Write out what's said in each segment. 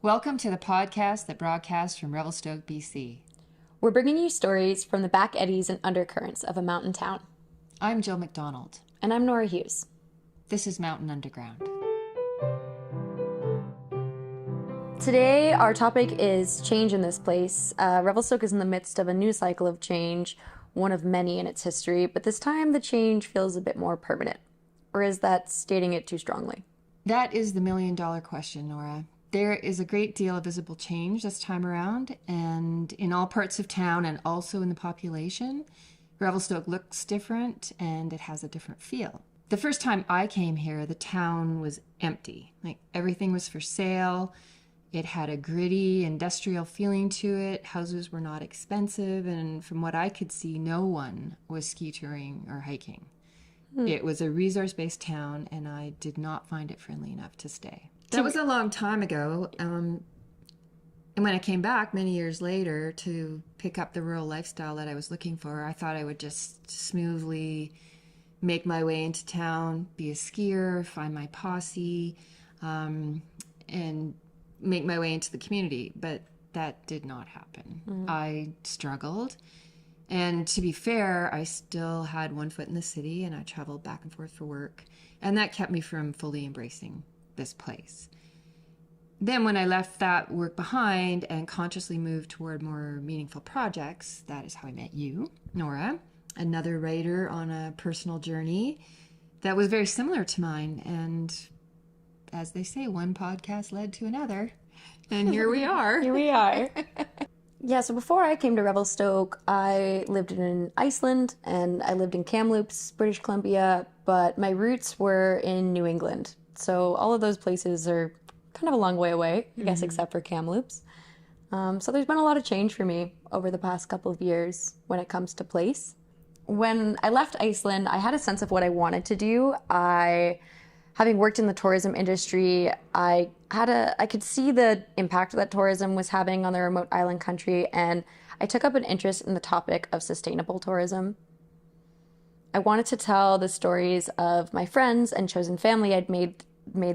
Welcome to the podcast that broadcasts from Revelstoke, BC. We're bringing you stories from the back eddies and undercurrents of a mountain town. I'm Jill McDonald. And I'm Nora Hughes. This is Mountain Underground. Today, our topic is change in this place. Revelstoke is in the midst of a new cycle of change, one of many in its history, but this time the change feels a bit more permanent. Or is that stating it too strongly? That is the million-dollar question, Nora. There is a great deal of visible change this time around, and in all parts of town and also in the population. Revelstoke looks different and it has a different feel. The first time I came here, the town was empty. Like everything was for sale. It had a gritty industrial feeling to it. Houses were not expensive, and from what I could see, no one was ski touring or hiking. It was a resource-based town, and I did not find it friendly enough to stay. That was a long time ago. And when I came back many years later to pick up the rural lifestyle that I was looking for, I thought I would just smoothly make my way into town, be a skier, find my posse, and make my way into the community. But that did not happen. I struggled. And to be fair, I still had one foot in the city, and I traveled back and forth for work. And that kept me from fully embracing this place. Then when I left that work behind and consciously moved toward more meaningful projects, that is how I met you, Nora, another writer on a personal journey that was very similar to mine. And as they say, one podcast led to another. And here we are. Here we are. Yeah, so before I came to Revelstoke, I lived in Iceland and I lived in Kamloops, British Columbia, but my roots were in New England. So all of those places are kind of a long way away, I guess, except for Kamloops. So there's been a lot of change for me over the past couple of years when it comes to place. When I left Iceland, I had a sense of what I wanted to do. Having worked in the tourism industry, I could see the impact that tourism was having on the remote island country, and I took up an interest in the topic of sustainable tourism. I wanted to tell the stories of my friends and chosen family I'd made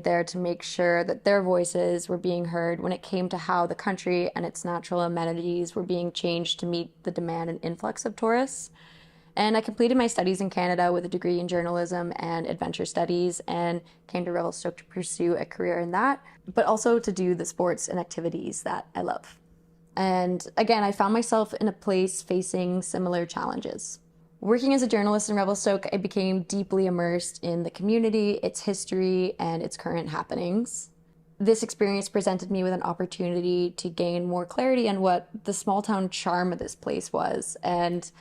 there to make sure that their voices were being heard when it came to how the country and its natural amenities were being changed to meet the demand and influx of tourists. And I completed my studies in Canada with a degree in journalism and adventure studies and came to Revelstoke to pursue a career in that, but also to do the sports and activities that I love. And again, I found myself in a place facing similar challenges. Working as a journalist in Revelstoke, I became deeply immersed in the community, its history, and its current happenings. This experience presented me with an opportunity to gain more clarity on what the small town charm of this place was. And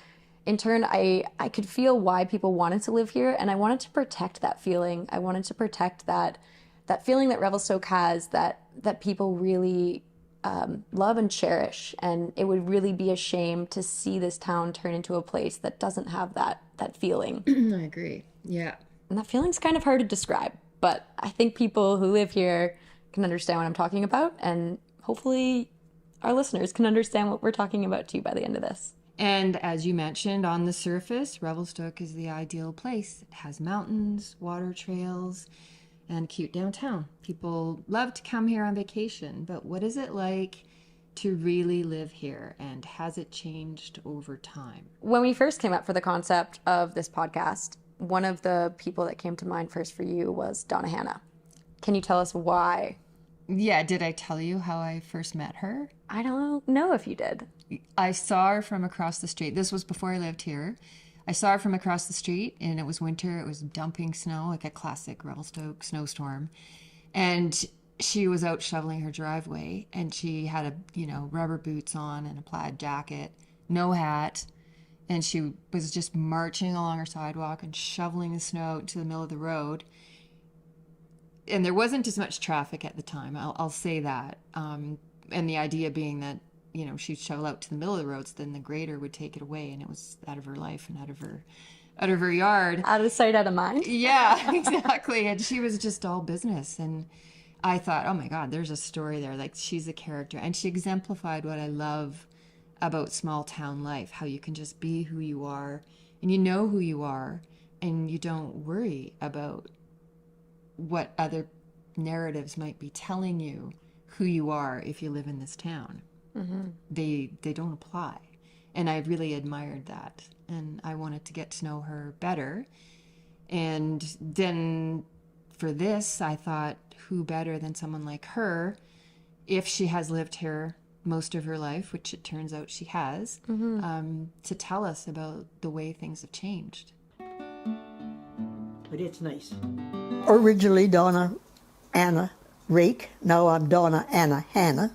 in turn, I could feel why people wanted to live here, and I wanted to protect that feeling. I wanted to protect that feeling that Revelstoke has, that people really love and cherish, and it would really be a shame to see this town turn into a place that doesn't have that feeling. I agree. Yeah. And that feeling's kind of hard to describe, but I think people who live here can understand what I'm talking about, and hopefully our listeners can understand what we're talking about too by the end of this. And as you mentioned, on the surface, Revelstoke is the ideal place. It has mountains, water trails, and cute downtown. People love to come here on vacation, but what is it like to really live here, and has it changed over time? When we first came up for the concept of this podcast, one of the people that came to mind first for you was Donna Hannah. Can you tell us why? Yeah, did I tell you how I first met her? I don't know if you did. I saw her from across the street. This was before I lived here. I saw her from across the street, and it was winter. It was dumping snow, like a classic Revelstoke snowstorm. And she was out shoveling her driveway, and she had rubber boots on and a plaid jacket, no hat. And she was just marching along her sidewalk and shoveling the snow out into the middle of the road. And there wasn't as much traffic at the time, I'll say that. And the idea being that, she'd shovel out to the middle of the roads, then the grader would take it away, and it was out of her life and out of her yard. Out of sight, out of mind. Yeah, exactly. And she was just all business. And I thought, oh my God, there's a story there. Like, she's a character. And she exemplified what I love about small town life, how you can just be who you are, and you know who you are, and you don't worry about what other narratives might be telling you who you are if you live in this town. They don't apply. And I really admired that. And I wanted to get to know her better. And then for this, I thought, who better than someone like her, if she has lived here most of her life, which it turns out she has, to tell us about the way things have changed. But it's nice. Originally Donna Anna Rake. Now I'm Donna Anna Hannah.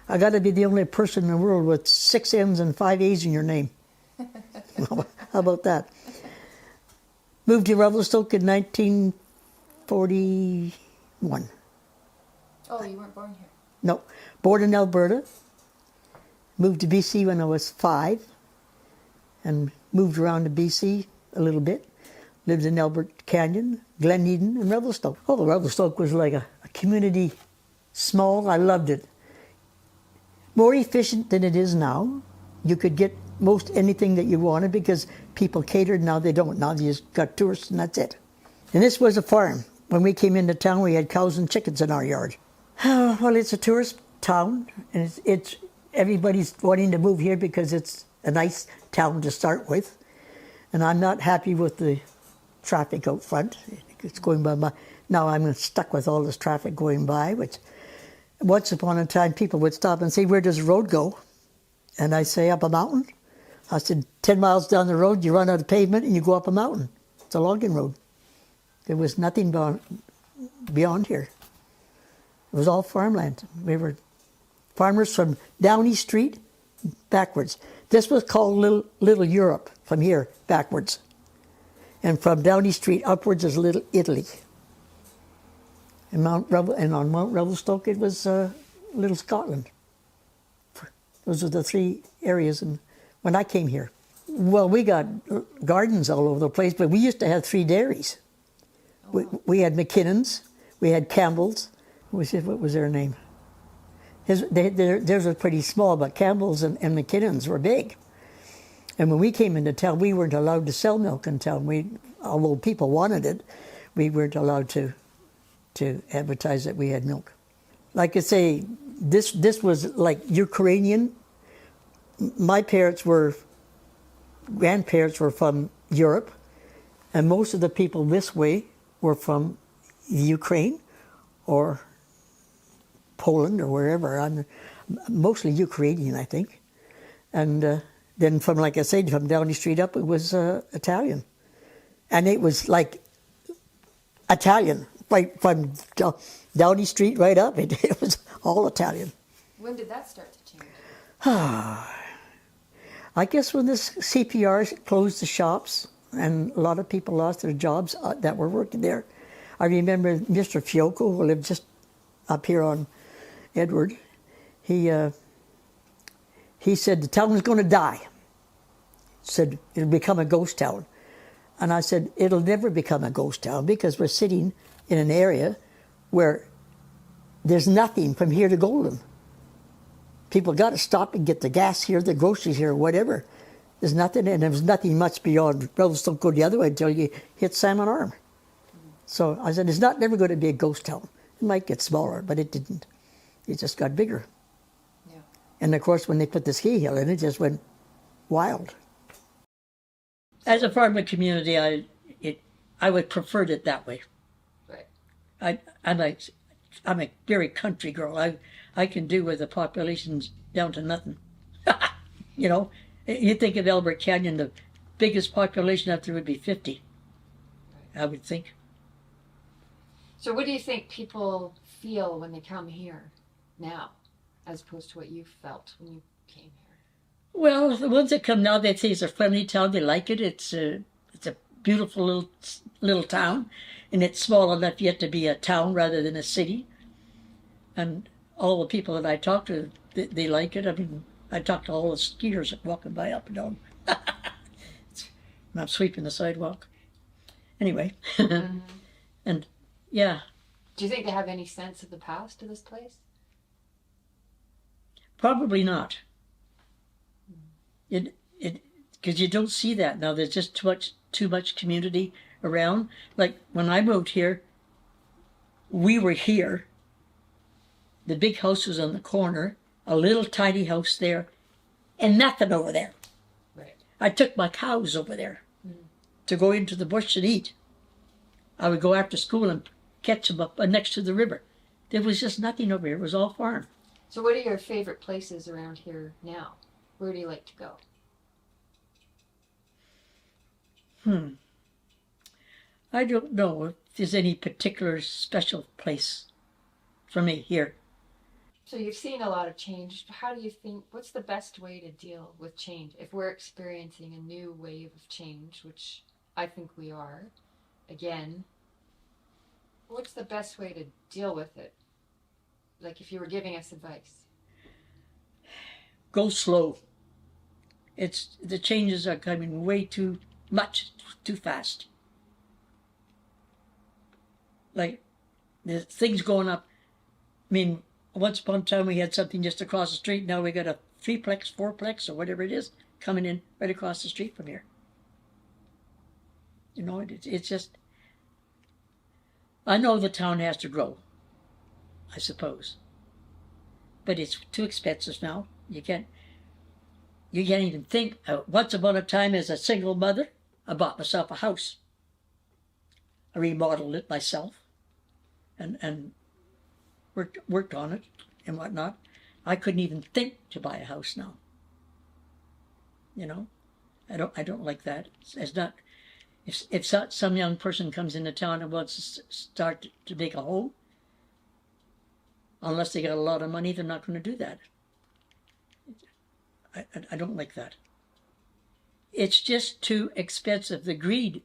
I got to be the only person in the world with 6 N's and 5 A's in your name. How about that? Moved to Revelstoke in 1941. Oh, you weren't born here? No, born in Alberta. Moved to BC when I was 5, and moved around to BC a little bit. Lived in Albert Canyon, Glen Eden, and Revelstoke. Oh, Revelstoke was like a community, small. I loved it. More efficient than it is now. You could get most anything that you wanted because people catered. Now they don't. Now you just got tourists and that's it. And this was a farm. When we came into town, we had cows and chickens in our yard. Well, it's a tourist town, and it's everybody's wanting to move here because it's a nice town to start with. And I'm not happy with the traffic out front. It's going by my, now I'm stuck with all this traffic going by, which once upon a time people would stop and say, where does the road go? And I say, up a mountain. I said, 10 miles down the road, you run out of pavement and you go up a mountain. It's a logging road. There was nothing beyond here. It was all farmland. We were farmers from Downey Street backwards. This was called Little Europe, from here backwards. And from Downey Street upwards is Little Italy. And on Mount Revelstoke it was Little Scotland. Those are the 3 areas when I came here. Well, we got gardens all over the place, but we used to have 3 dairies. Oh, wow. We had McKinnon's, we had Campbell's. What was their name? Theirs were pretty small, but Campbell's and McKinnon's were big. And when we came into town, we weren't allowed to sell milk in town. Although people wanted it, we weren't allowed to advertise that we had milk. Like I say, this was like Ukrainian. My grandparents were from Europe, and most of the people this way were from Ukraine or Poland or wherever. I'm mostly Ukrainian, I think. And then from, like I said, from Downey Street up, it was Italian. And it was like Italian, right from Downey Street right up. It was all Italian. When did that start to change? I guess when this CPR closed the shops and a lot of people lost their jobs that were working there. I remember Mr. Fiocco, who lived just up here on Edward. He said the town was going to die. He said it'll become a ghost town. And I said, it'll never become a ghost town because we're sitting in an area where there's nothing from here to Golden. People got to stop and get the gas here, the groceries here, whatever. There's nothing, and there's nothing much beyond Revelstoke. Go the other way until you hit Salmon Arm. So I said, it's never going to be a ghost town. It might get smaller, but it didn't. It just got bigger. Yeah. And of course, when they put the ski hill in, it just went wild. As a farming community, I would prefer it that way. Right. I'm a very country girl. I can do with the population's down to nothing. You know, you think of Albert Canyon, the biggest population out there would be 50. I would think. So what do you think people feel when they come here now, as opposed to what you felt when you came here? Well, the ones that come now, they say it's a friendly town. They like it. It's a beautiful little town, and it's small enough yet to be a town rather than a city. And all the people that I talk to, they like it. I mean, I talk to all the skiers walking by up and down. I'm sweeping the sidewalk. Anyway, and yeah. Do you think they have any sense of the past of this place? Probably not. Because you don't see that now. There's just too much community around. Like when I moved here, we were here, The big house was on the corner, a little tiny house there, and nothing over there. Right. I took my cows over there to go into the bush and eat. I would go after school and catch them up next to the river. There was just nothing over here. It was all farm. So what are your favorite places around here now? Where do you like to go? I don't know if there's any particular special place for me here. So you've seen a lot of change. How do you think, what's the best way to deal with change? If we're experiencing a new wave of change, which I think we are, again, what's the best way to deal with it? Like if you were giving us advice. Go slow. The changes are coming way too much, too fast. Like, there's things going up. I mean, once upon a time we had something just across the street. Now we got a 3-plex, 4-plex, or whatever it is, coming in right across the street from here. You know, it's just... I know the town has to grow, I suppose. But it's too expensive now. You can't even think. Once upon a time, as a single mother, I bought myself a house. I remodeled it myself, and worked on it and whatnot. I couldn't even think to buy a house now. You know, I don't like that. It's not. If some young person comes into town and wants to start to make a home, unless they got a lot of money, they're not going to do that. I don't like that. It's just too expensive. The greed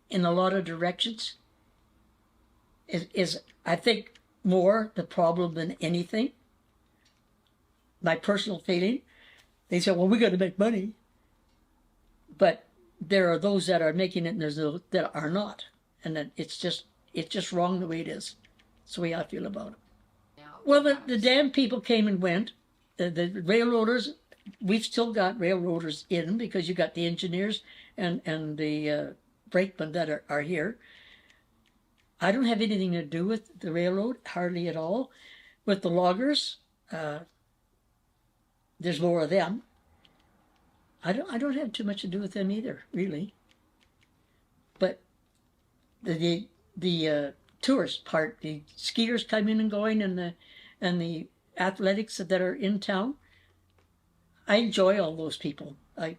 in a lot of directions is I think, more the problem than anything. My personal feeling. They say, well, we got to make money. But there are those that are making it and there's those that are not. And then it's just wrong the way it is. That's the way I feel about it. Well, the damn people came and went. The railroaders, we've still got railroaders in because you got the engineers and the brakemen that are here. I don't have anything to do with the railroad, hardly at all. With the loggers, there's more of them. I don't have too much to do with them either, really. But the tourist part, the skiers coming and going, and the athletics that are in town, I enjoy all those people. I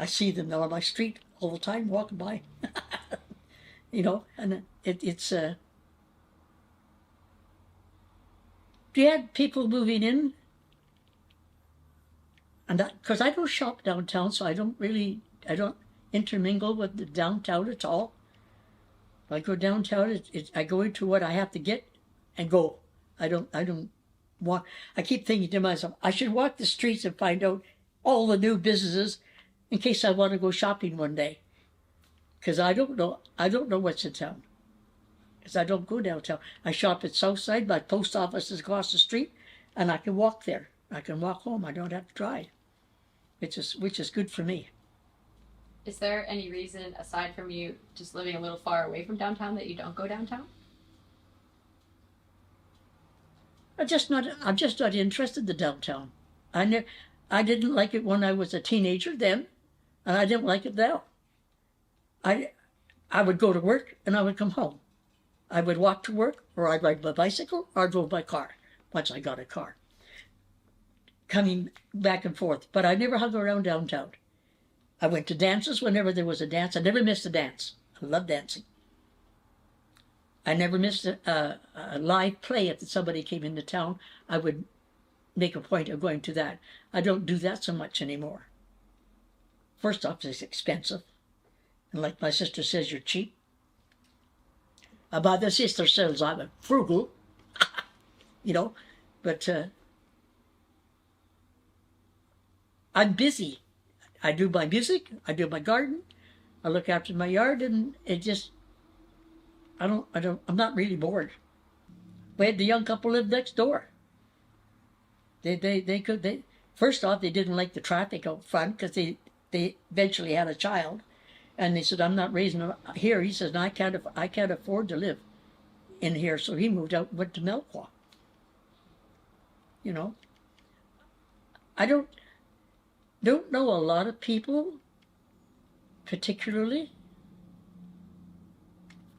see them on my street all the time, walking by. You know, and it's you had people moving in, and because I don't shop downtown, so I don't intermingle with the downtown at all. If I go downtown, I go into what I have to get and go. I don't walk. I keep thinking to myself, I should walk the streets and find out all the new businesses in case I want to go shopping one day. Because I don't know what's in town. Because I don't go downtown. I shop at Southside. My post office is across the street, and I can walk there. I can walk home. I don't have to drive, which is good for me. Is there any reason, aside from you just living a little far away from downtown, that you don't go downtown? I'm just not interested in the downtown. I didn't like it when I was a teenager then, and I didn't like it now. I would go to work and I would come home. I would walk to work, or I'd ride my bicycle, or I'd drove my car, once I got a car. Coming back and forth. But I never hung around downtown. I went to dances whenever there was a dance. I never missed a dance. I love dancing. I never missed a live play. If somebody came into town, I would make a point of going to that. I don't do that so much anymore. First off, it's expensive. And like my sister says, you're cheap. My sister says I'm frugal, you know, but I'm busy. I do my music, I do my garden, I look after my yard, and it just, I'm not really bored. We had the young couple live next door. First off, they didn't like the traffic out front because they eventually had a child. And they said, I'm not raising him here. He says, no, I can't afford to live in here. So he moved out and went to Melqua. you know. I don't know a lot of people particularly.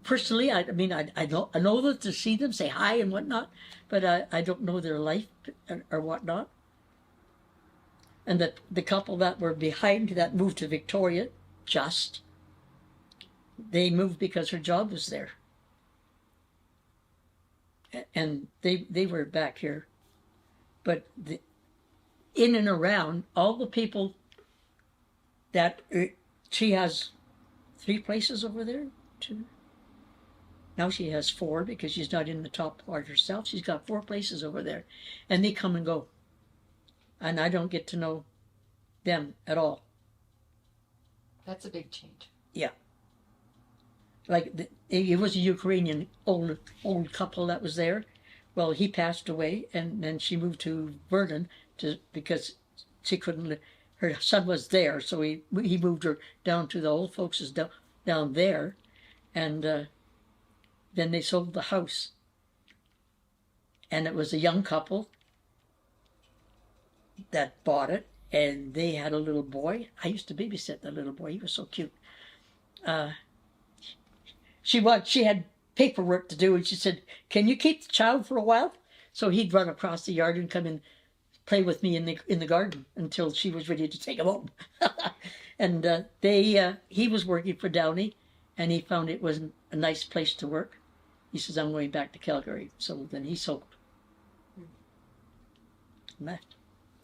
Personally, I mean, I know that to see them, say hi and whatnot, but I don't know their life or whatnot. And the couple that were behind that moved to Victoria, they moved because her job was there. And they were back here. But in and around, all the people that, she has 3 places over there, 2. Now she has 4 because she's not in the top part herself. She's got 4 places over there. And they come and go. And I don't get to know them at all. That's a big change. Yeah. Like, it was a Ukrainian old couple that was there. Well, he passed away, and then she moved to Vernon because she couldn't, her son was there, so he moved her down to the old folks' down there, and then they sold the house. And it was a young couple that bought it, and they had a little boy. I used to babysit that little boy. He was so cute. She had paperwork to do, and she said, "Can you keep the child for a while?" So he'd run across the yard and come and play with me in the garden until she was ready to take him home. And he was working for Downey, and he found it was a nice place to work. He says, "I'm going back to Calgary." So then he sold.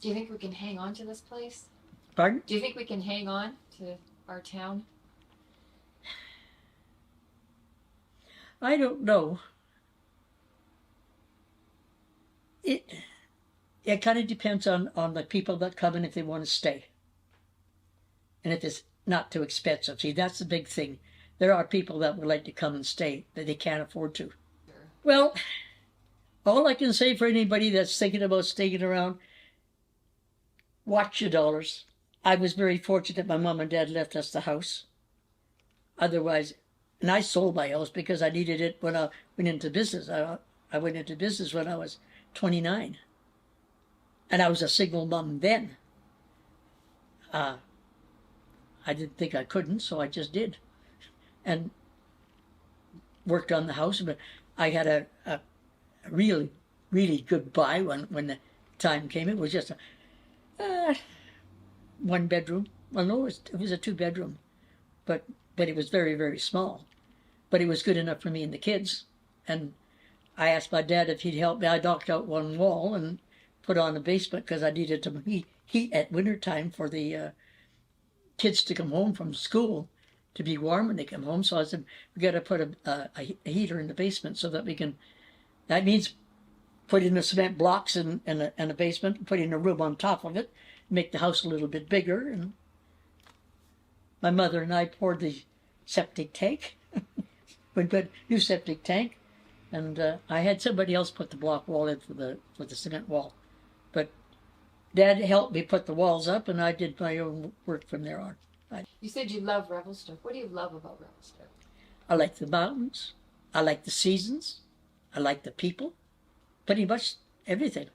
Do you think we can hang on to this place? Pardon? Do you think we can hang on to our town? I don't know. It kind of depends on the people that come and if they want to stay. And if it's not too expensive. See, that's the big thing. There are people that would like to come and stay that they can't afford to. Sure. Well, all I can say for anybody that's thinking about staying around, watch your dollars. I was very fortunate my mom and dad left us the house. Otherwise, and I sold my house because I needed it when I went into business. I went into business when I was 29. And I was a single mom then. I didn't think I couldn't, so I just did. And worked on the house. But I had a really, really good buy when the time came. It was just a 1 bedroom. Well, no, it was a 2 bedroom. But it was very, very small. But it was good enough for me and the kids. And I asked my dad if he'd help me. I knocked out 1 wall and put on a basement because I needed to heat at wintertime for the kids to come home from school to be warm when they come home. So I said, we got to put a heater in the basement so that we can, that means putting the cement blocks in a basement, putting a room on top of it, make the house a little bit bigger. And my mother and I poured the septic tank. We put a new septic tank, and I had somebody else put the block wall in for the cement wall. But Dad helped me put the walls up, and I did my own work from there on. You said you love Revelstoke. What do you love about Revelstoke? I like the mountains. I like the seasons. I like the people. Pretty much everything.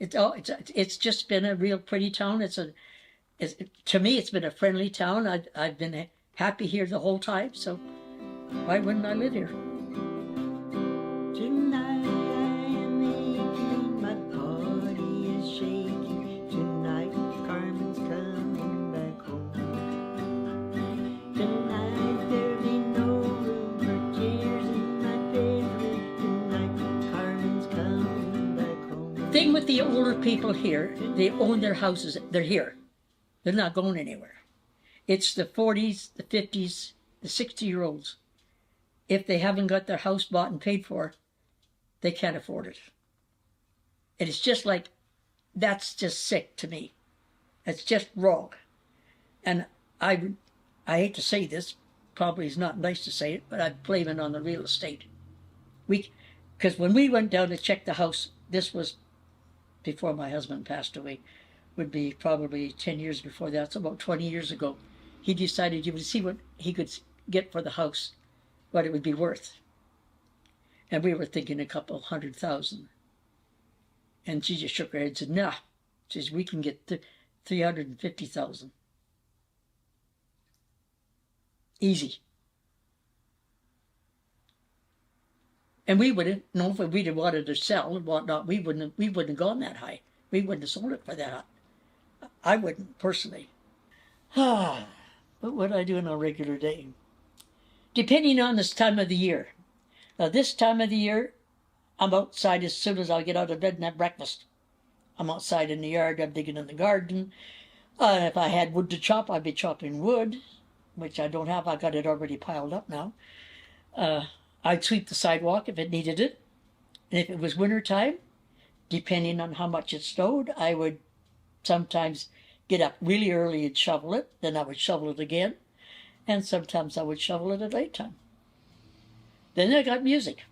It's just been a real pretty town. To me, it's been a friendly town. I've been happy here the whole time, so why wouldn't I live here? Tonight I am aching, my body is shaking. Tonight Carmen's coming back home. Tonight there'll be no room for tears in my bedroom. Tonight Carmen's coming back home. The thing with the older people here, they own their houses. They're here. They're not going anywhere. It's the 40s, the 50s, the 60-year-olds. If they haven't got their house bought and paid for, they can't afford it. And it's just like, that's just sick to me. It's just wrong. And I hate to say this, probably is not nice to say it, but I blame it on the real estate. Because when we went down to check the house, this was before my husband passed away, would be probably 10 years before that, so about 20 years ago. He decided he would see what he could get for the house, what it would be worth. And we were thinking a couple $100,000. And she just shook her head and said, nah. She says, we can get 350,000. Easy. And we wouldn't, no, if we'd have wanted to sell and whatnot, we wouldn't have gone that high. We wouldn't have sold it for that high. I wouldn't, personally. But what do I do on a regular day? Depending on this time of the year. Now, this time of the year, I'm outside as soon as I get out of bed and have breakfast. I'm outside in the yard, I'm digging in the garden. If I had wood to chop, I'd be chopping wood, which I don't have. I got it already piled up now. I'd sweep the sidewalk if it needed it. And if it was winter time, depending on how much it snowed, I would sometimes get up really early and shovel it. Then I would shovel it again. And sometimes I would shovel it at late time. Then I got music.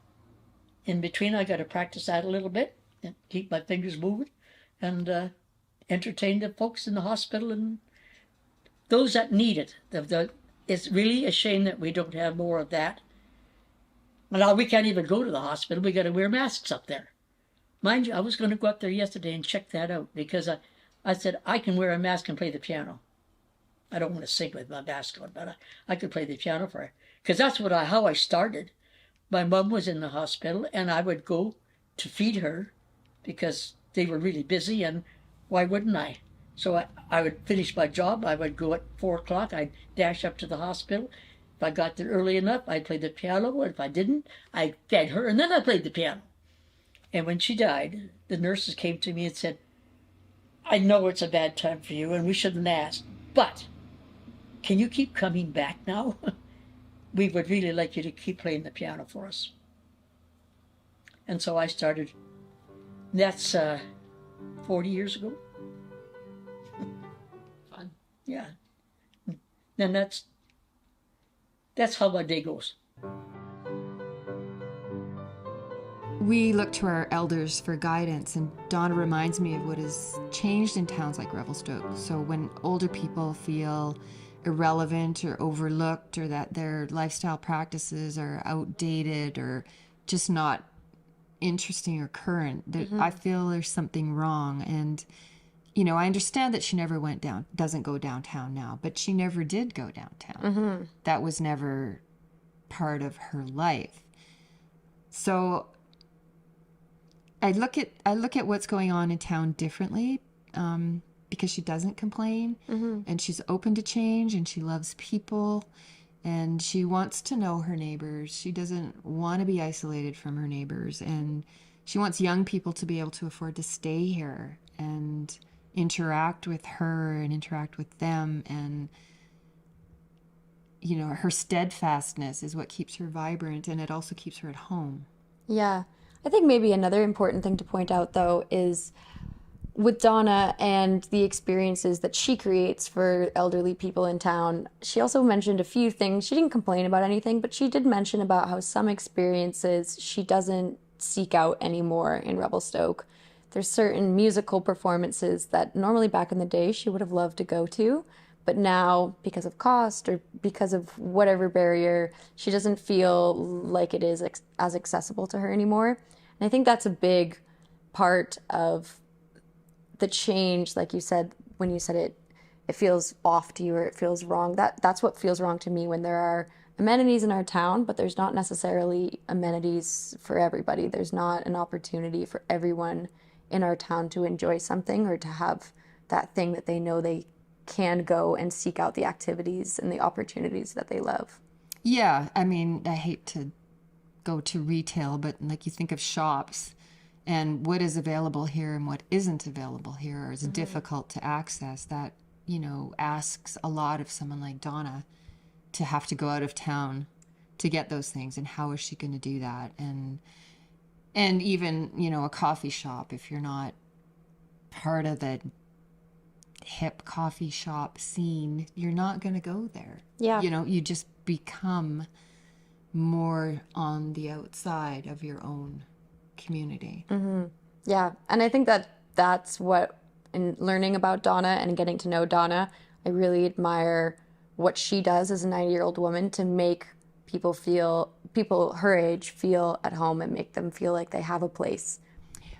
In between, I got to practice that a little bit and keep my fingers moving and entertain the folks in the hospital and those that need it. It's really a shame that we don't have more of that. Now, we can't even go to the hospital. We got to wear masks up there. Mind you, I was going to go up there yesterday and check that out because I said, I can wear a mask and play the piano. I don't want to sing with my mask on, but I could play the piano for her. Because that's how I started. My mom was in the hospital, and I would go to feed her because they were really busy, and why wouldn't I? So I would finish my job. I would go at 4 o'clock. I'd dash up to the hospital. If I got there early enough, I'd play the piano. And if I didn't, I fed her, and then I played the piano. And when she died, the nurses came to me and said, I know it's a bad time for you, and we shouldn't ask, but can you keep coming back now? We would really like you to keep playing the piano for us. And so I started. That's 40 years ago. Fun. Yeah. Then that's how my day goes. We look to our elders for guidance, and Donna reminds me of what has changed in towns like Revelstoke. So when older people feel irrelevant or overlooked, or that their lifestyle practices are outdated or just not interesting or current, I feel there's something wrong. And I understand that she never doesn't go downtown now, but she never did go downtown. That was never part of her life. So I look at what's going on in town differently, because she doesn't complain, and she's open to change, and she loves people, and she wants to know her neighbors. She doesn't want to be isolated from her neighbors, and she wants young people to be able to afford to stay here and interact with her and interact with them. And her steadfastness is what keeps her vibrant, and it also keeps her at home. Yeah. I think maybe another important thing to point out, though, is with Donna and the experiences that she creates for elderly people in town, she also mentioned a few things. She didn't complain about anything, but she did mention about how some experiences she doesn't seek out anymore in Revelstoke. There's certain musical performances that normally back in the day she would have loved to go to, but now, because of cost or because of whatever barrier, she doesn't feel like it is as accessible to her anymore. And I think that's a big part of the change, like you said, when you said it feels off to you or it feels wrong. That's what feels wrong to me, when there are amenities in our town, but there's not necessarily amenities for everybody. There's not an opportunity for everyone in our town to enjoy something or to have that thing that they know they can go and seek out the activities and the opportunities that they love. Yeah, I mean, I hate to go to retail, but like you think of shops, and what is available here and what isn't available here is difficult to access. That, asks a lot of someone like Donna to have to go out of town to get those things. And how is she going to do that? And even, a coffee shop, if you're not part of the hip coffee shop scene, you're not going to go there. Yeah. You just become more on the outside of your own community. Yeah, and I think that's what, in learning about Donna and getting to know Donna, I really admire what she does as a 90-year-old woman to make people her age feel at home and make them feel like they have a place.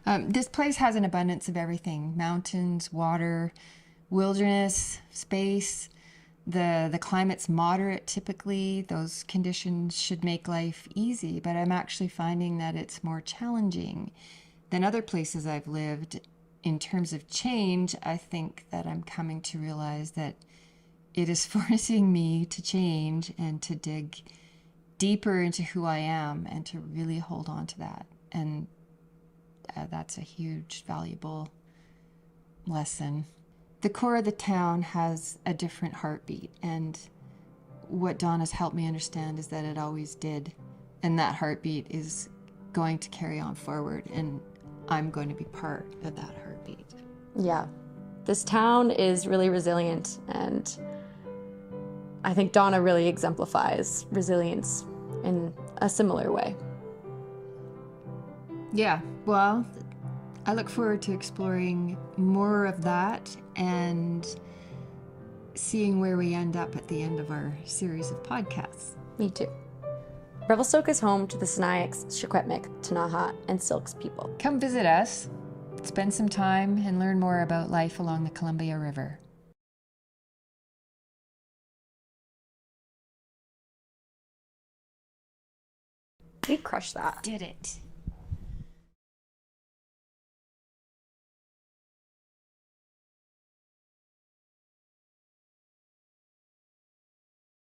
This place has an abundance of everything: mountains, water, wilderness, space. The climate's moderate typically. Those conditions should make life easy, but I'm actually finding that it's more challenging than other places I've lived. In terms of change, I think that I'm coming to realize that it is forcing me to change and to dig deeper into who I am and to really hold on to that. And that's a huge, valuable lesson. The core of the town has a different heartbeat, and what Donna's helped me understand is that it always did, and that heartbeat is going to carry on forward, and I'm going to be part of that heartbeat. Yeah. This town is really resilient, and I think Donna really exemplifies resilience in a similar way. Yeah, well, I look forward to exploring more of that and seeing where we end up at the end of our series of podcasts. Me too. Revelstoke is home to the Sinixt, Secwepemc, Ktunaxa, and Syilx people. Come visit us, spend some time, and learn more about life along the Columbia River. We crushed that. Did it.